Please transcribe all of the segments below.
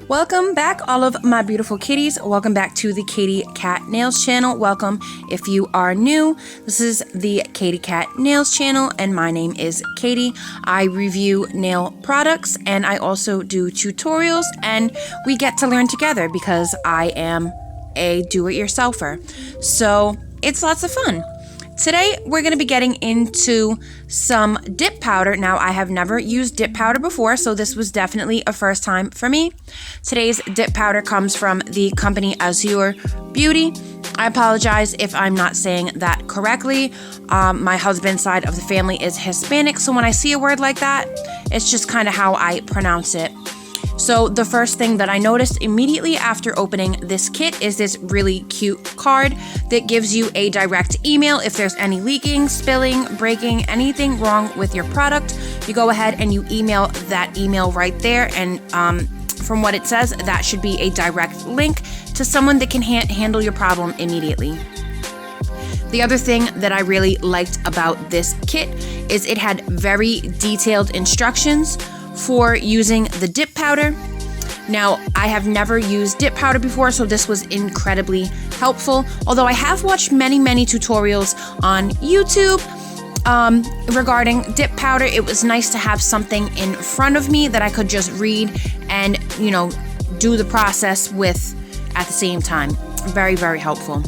Welcome back, all of my beautiful kitties. Welcome back to the Katie Cat Nails channel. Welcome if you are new. This is the Katie Cat Nails channel, and my name is Katie. I review nail products, and I also do tutorials, and we get to learn together because I am a do-it-yourselfer. So it's lots of fun. Today, we're going to be getting into some dip powder. Now, I have never used dip powder before, so this was definitely a first time for me. Today's dip powder comes from the company Azure Beauty. I apologize if I'm not saying that correctly. My husband's side of the family is Hispanic, so when I see a word like that, it's just kind of how I pronounce it. So the first thing that I noticed immediately after opening this kit is this really cute card that gives you a direct email if there's any leaking, spilling, breaking, anything wrong with your product. You go ahead and you email that email right there, and from what it says, that should be a direct link to someone that can handle your problem immediately. The other thing that I really liked about this kit is it had very detailed instructions for using the dip powder. Now, I have never used dip powder before, so this was incredibly helpful. Although I have watched many tutorials on YouTube regarding dip powder, it was nice to have something in front of me that I could just read and, do the process with at the same time. Very helpful.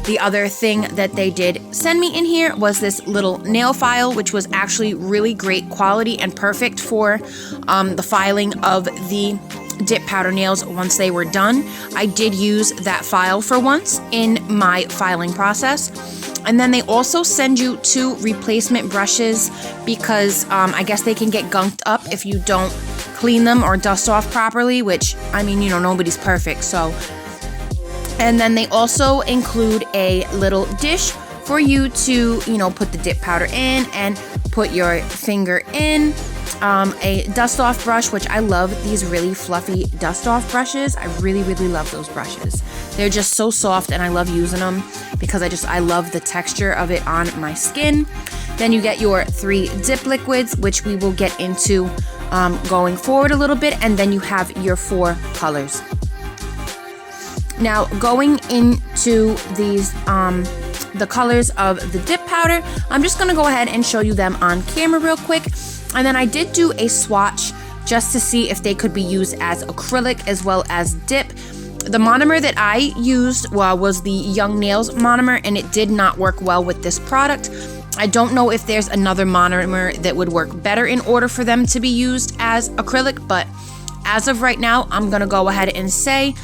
The other thing that they did send me in here was this little nail file, which was actually really great quality and perfect for the filing of the dip powder nails once they were done. I did use that file for once in my filing process. And then they also send you 2 replacement brushes because I guess they can get gunked up if you don't clean them or dust off properly, which, nobody's perfect, so. And then they also include a little dish for you to, put the dip powder in and put your finger in. A dust-off brush, which I love these really fluffy dust-off brushes. I really love those brushes. They're just so soft, and I love using them because I love the texture of it on my skin. Then you get your 3 dip liquids, which we will get into going forward a little bit, and then you have your 4 colors. Now, going into these, the colors of the dip powder, I'm just going to go ahead and show you them on camera real quick. And then I did do a swatch just to see if they could be used as acrylic as well as dip. The monomer that I used was the Young Nails monomer, and it did not work well with this product. I don't know if there's another monomer that would work better in order for them to be used as acrylic, but as of right now, I'm going to go ahead and say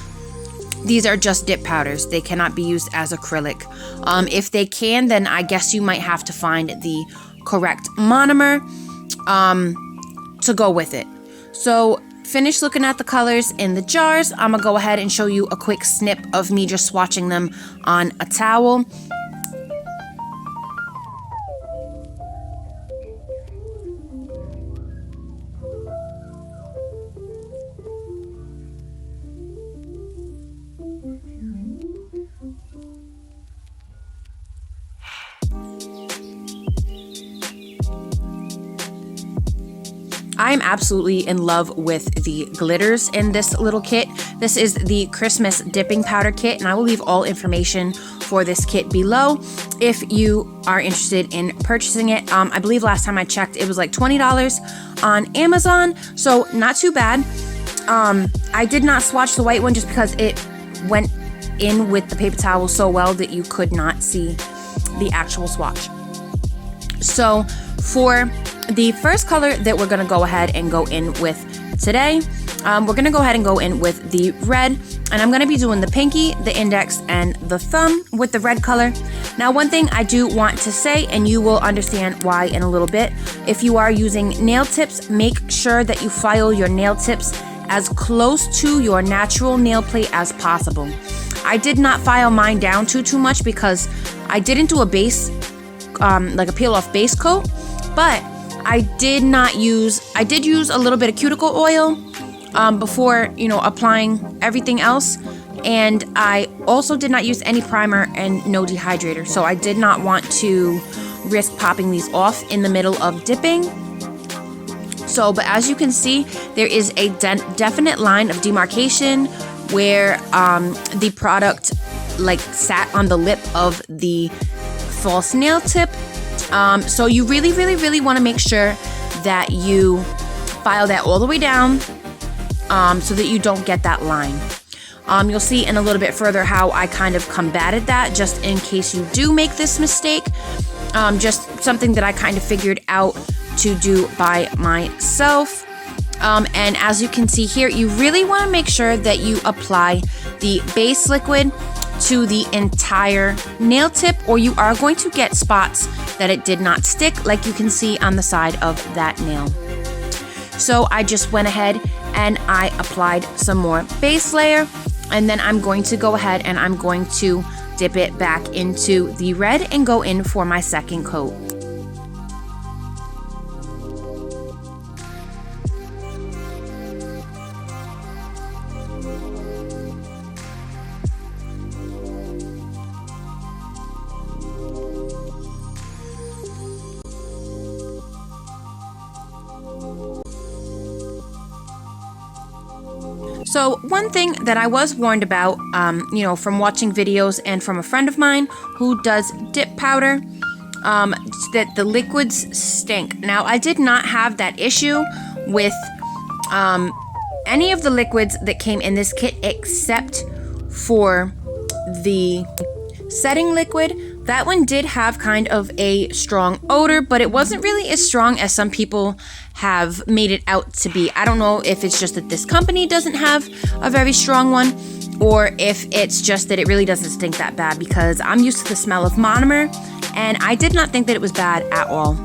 these are just dip powders. They cannot be used as acrylic. If they can, then I guess you might have to find the correct monomer to go with it. So finish looking at the colors in the jars. I'm gonna go ahead and show you a quick snip of me just swatching them on a towel. I'm absolutely in love with the glitters in this little kit. This is the Christmas dipping powder kit, and I will leave all information for this kit below if you are interested in purchasing it. I believe last time I checked, it was like $20 on Amazon, so not too bad. I did not swatch the white one just because it went in with the paper towel so well that you could not see the actual swatch. So for the first color that we're going to go ahead and go in with today, we're going to go ahead and go in with the red, and I'm going to be doing the pinky, the index, and the thumb with the red color. Now, one thing I do want to say, and you will understand why in a little bit, if you are using nail tips, make sure that you file your nail tips as close to your natural nail plate as possible. I did not file mine down too much because I didn't do a base, like a peel-off base coat, but I did use a little bit of cuticle oil before, applying everything else. And I also did not use any primer and no dehydrator. So I did not want to risk popping these off in the middle of dipping. So, but as you can see, there is a definite line of demarcation where the product like sat on the lip of the false nail tip. So you really want to make sure that you file that all the way down so that you don't get that line. You'll see in a little bit further how I kind of combated that, just in case you do make this mistake. Just something that I kind of figured out to do by myself. And as you can see here, you really want to make sure that you apply the base liquid to the entire nail tip, or you are going to get spots that it did not stick, like you can see on the side of that nail. So I just went ahead and I applied some more base layer, and then I'm going to go ahead and I'm going to dip it back into the red and go in for my second coat. So one thing that I was warned about, from watching videos and from a friend of mine who does dip powder, that the liquids stink. Now, I did not have that issue with any of the liquids that came in this kit except for the setting liquid. That one did have kind of a strong odor, but it wasn't really as strong as some people have made it out to be. I don't know if it's just that this company doesn't have a very strong one, or if it's just that it really doesn't stink that bad, because I'm used to the smell of monomer, and I did not think that it was bad at all.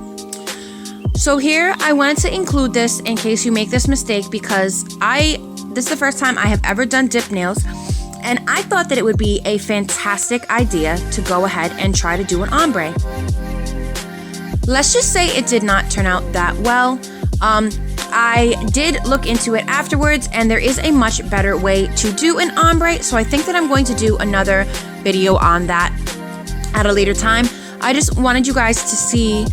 So here, I wanted to include this in case you make this mistake, because this is the first time I have ever done dip nails, and I thought that it would be a fantastic idea to go ahead and try to do an ombre. Let's just say it did not turn out that well. I did look into it afterwards, and there is a much better way to do an ombre, so I think that I'm going to do another video on that at a later time. I just wanted you guys to see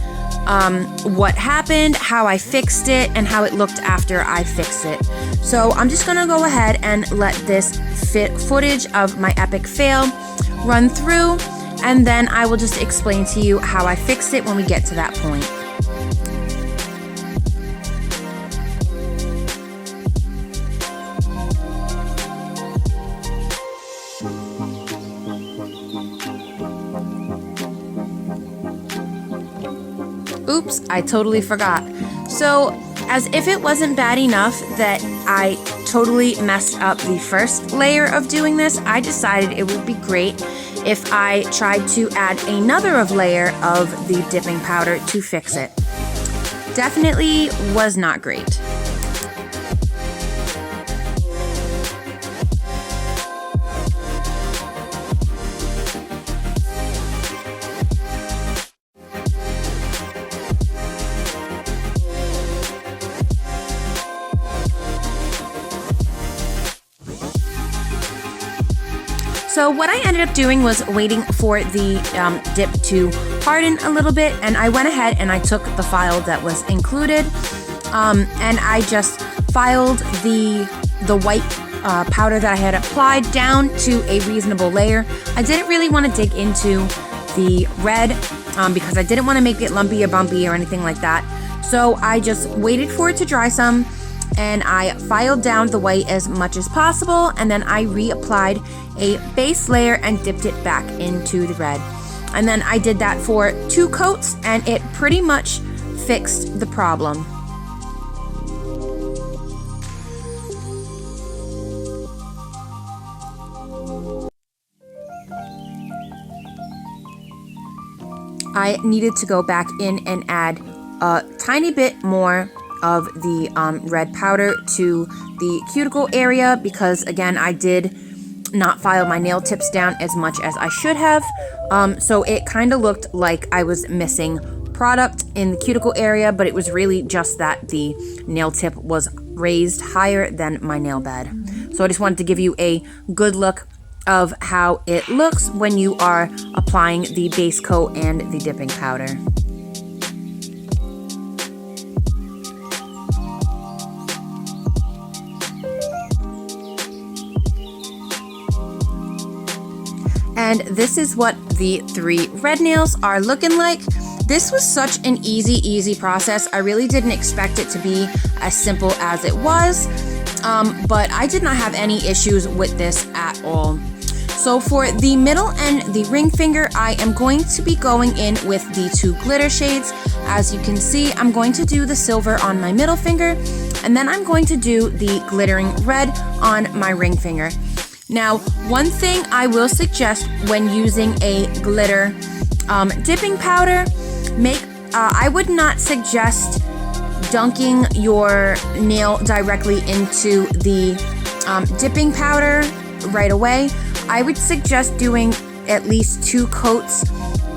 what happened, how I fixed it, and how it looked after I fixed it. So I'm just gonna go ahead and let this footage of my epic fail run through, and then I will just explain to you how I fixed it when we get to that point. Oops, I totally forgot. So, as if it wasn't bad enough that I totally messed up the first layer of doing this, I decided it would be great if I tried to add another layer of the dipping powder to fix it. Definitely was not great. So what I ended up doing was waiting for the dip to harden a little bit, and I went ahead and I took the file that was included, and I just filed the white powder that I had applied down to a reasonable layer. I didn't really want to dig into the red because I didn't want to make it lumpy or bumpy or anything like that. So I just waited for it to dry some, and I filed down the white as much as possible, and then I reapplied a base layer and dipped it back into the red. And then I did that for 2 coats, and it pretty much fixed the problem. I needed to go back in and add a tiny bit more of the red powder to the cuticle area, because again, I did not file my nail tips down as much as I should have. So it kind of looked like I was missing product in the cuticle area, but it was really just that the nail tip was raised higher than my nail bed. So I just wanted to give you a good look of how it looks when you are applying the base coat and the dipping powder. And this is what the 3 red nails are looking like. This was such an easy process. I really didn't expect it to be as simple as it was, but I did not have any issues with this at all. So for the middle and the ring finger, I am going to be going in with the 2 glitter shades. As you can see, I'm going to do the silver on my middle finger, and then I'm going to do the glittering red on my ring finger. Now, one thing I will suggest when using a glitter dipping powder, I would not suggest dunking your nail directly into the dipping powder right away. I would suggest doing at least 2 coats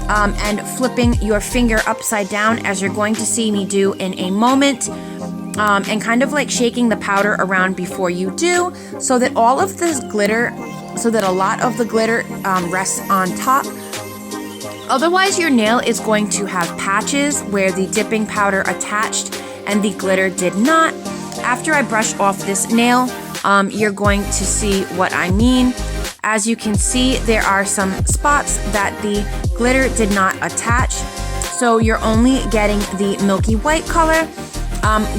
and flipping your finger upside down, as you're going to see me do in a moment, and kind of like shaking the powder around before you do, so that all of this glitter, so that a lot of the glitter rests on top. Otherwise, your nail is going to have patches where the dipping powder attached and the glitter did not. After I brush off this nail, you're going to see what I mean. As you can see, there are some spots that the glitter did not attach, so you're only getting the milky white color,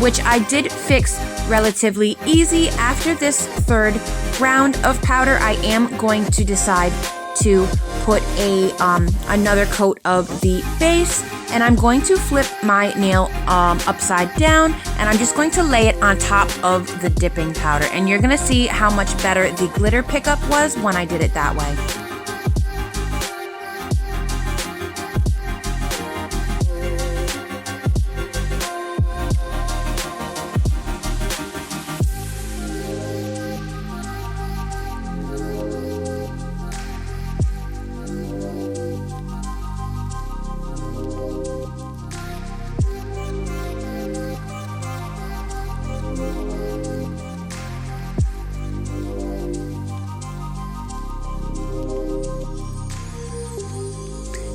which I did fix relatively easy. After this 3rd round of powder, I am going to decide to put another coat of the base, and I'm going to flip my nail upside down, and I'm just going to lay it on top of the dipping powder, and you're gonna see how much better the glitter pickup was when I did it that way.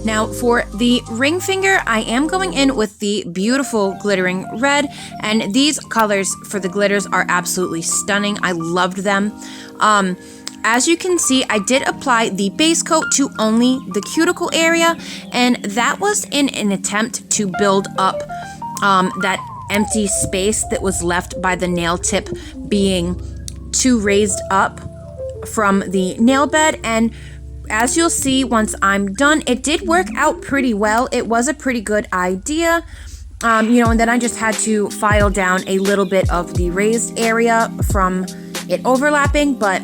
Now for the ring finger, I am going in with the beautiful glittering red, and these colors for the glitters are absolutely stunning. I loved them. As you can see, I did apply the base coat to only the cuticle area, and that was in an attempt to build up that empty space that was left by the nail tip being too raised up from the nail bed. And as you'll see once I'm done, it did work out pretty well. It was a pretty good idea, and then I just had to file down a little bit of the raised area from it overlapping, but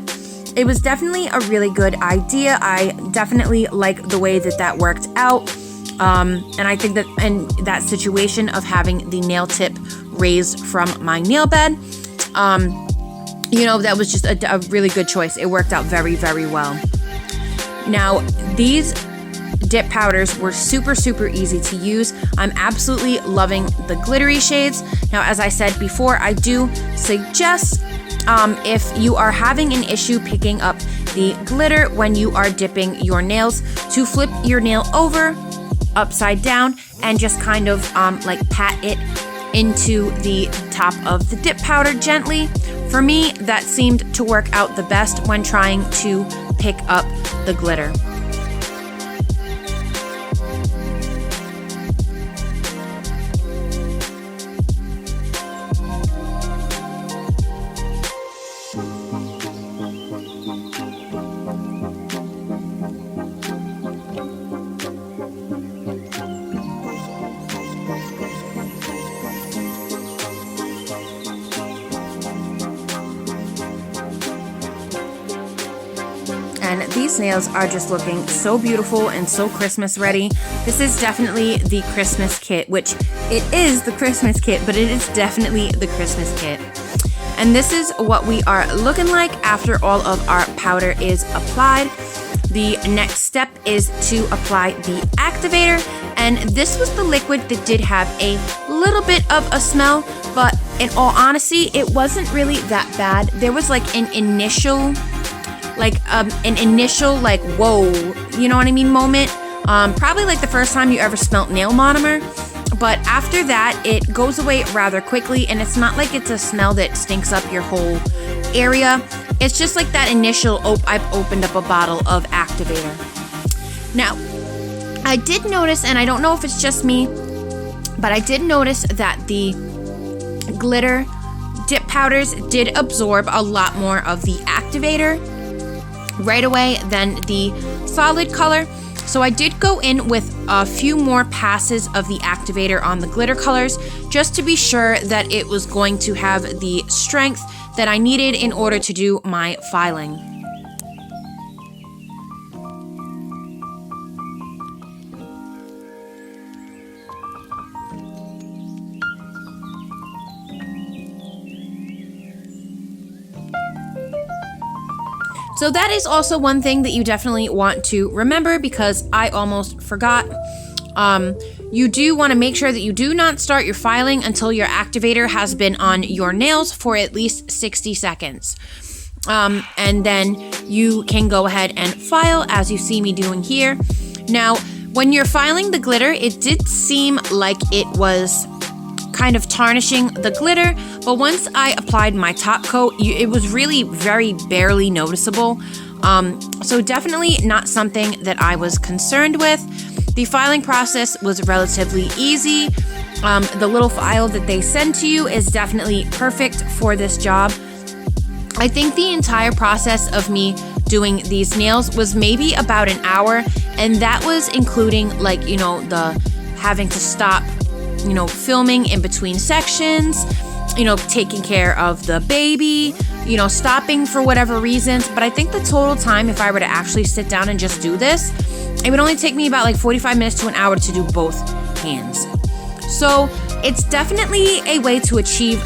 it was definitely a really good idea. I definitely like the way that worked out, and I think that in that situation of having the nail tip raised from my nail bed, that was just a really good choice. It worked out very, very well. Now, these dip powders were super easy to use. I'm absolutely loving the glittery shades. Now, as I said before, I do suggest if you are having an issue picking up the glitter when you are dipping your nails, to flip your nail over upside down and just kind of like pat it into the top of the dip powder gently. For me, that seemed to work out the best when trying to pick up the glitter. And these nails are just looking so beautiful and so Christmas ready. This is definitely the Christmas kit, which it is the Christmas kit, but it is definitely the Christmas kit. And this is what we are looking like after all of our powder is applied. The next step is to apply the activator, and this was the liquid that did have a little bit of a smell, but in all honesty, it wasn't really that bad. There was like an initial whoa, you know what I mean, moment. Probably like the first time you ever smelt nail monomer. But after that, it goes away rather quickly, and it's not like it's a smell that stinks up your whole area. It's just like that initial, I've opened up a bottle of activator. Now, I did notice, and I don't know if it's just me, but I did notice that the glitter dip powders did absorb a lot more of the activator right away than the solid color. So I did go in with a few more passes of the activator on the glitter colors just to be sure that it was going to have the strength that I needed in order to do my filing. So that is also one thing that you definitely want to remember, because I almost forgot. You do want to make sure that you do not start your filing until your activator has been on your nails for at least 60 seconds. And then you can go ahead and file as you see me doing here. Now, when you're filing the glitter, it did seem like it was kind of tarnishing the glitter, but once I applied my top coat, it was really very barely noticeable. So definitely not something that I was concerned with. The filing process was relatively easy. The little file that they send to you is definitely perfect for this job. I think the entire process of me doing these nails was maybe about an hour, and that was including the having to stop filming in between sections, taking care of the baby, stopping for whatever reasons. But I think the total time, if I were to actually sit down and just do this, it would only take me about 45 minutes to an hour to do both hands. So it's definitely a way to achieve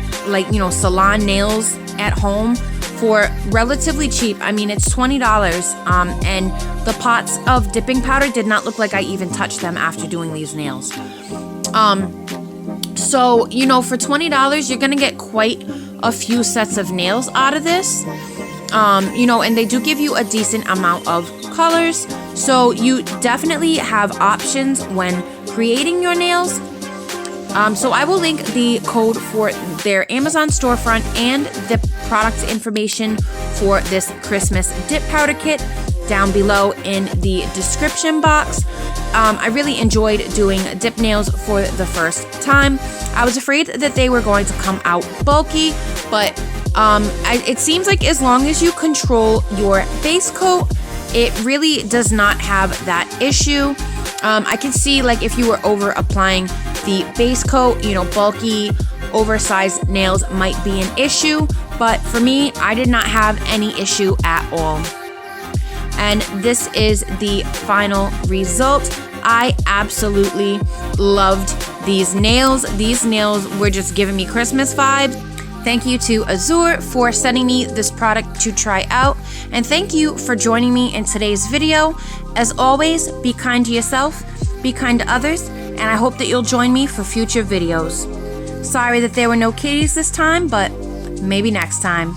salon nails at home for relatively cheap. I mean, it's $20, and the pots of dipping powder did not look like I even touched them after doing these nails. So, for $20, you're gonna get quite a few sets of nails out of this. And they do give you a decent amount of colors. So you definitely have options when creating your nails. So I will link the code for their Amazon storefront and the product information for this Christmas dip powder kit down below in the description box. I really enjoyed doing dip nails for the first time. I was afraid that they were going to come out bulky, but it seems like as long as you control your base coat, it really does not have that issue. I can see if you were over applying the base coat, bulky, oversized nails might be an issue, but for me, I did not have any issue at all. And this is the final result. I absolutely loved these nails. These nails were just giving me Christmas vibes. Thank you to Azure for sending me this product to try out. And thank you for joining me in today's video. As always, be kind to yourself, be kind to others, and I hope that you'll join me for future videos. Sorry that there were no kitties this time, but maybe next time.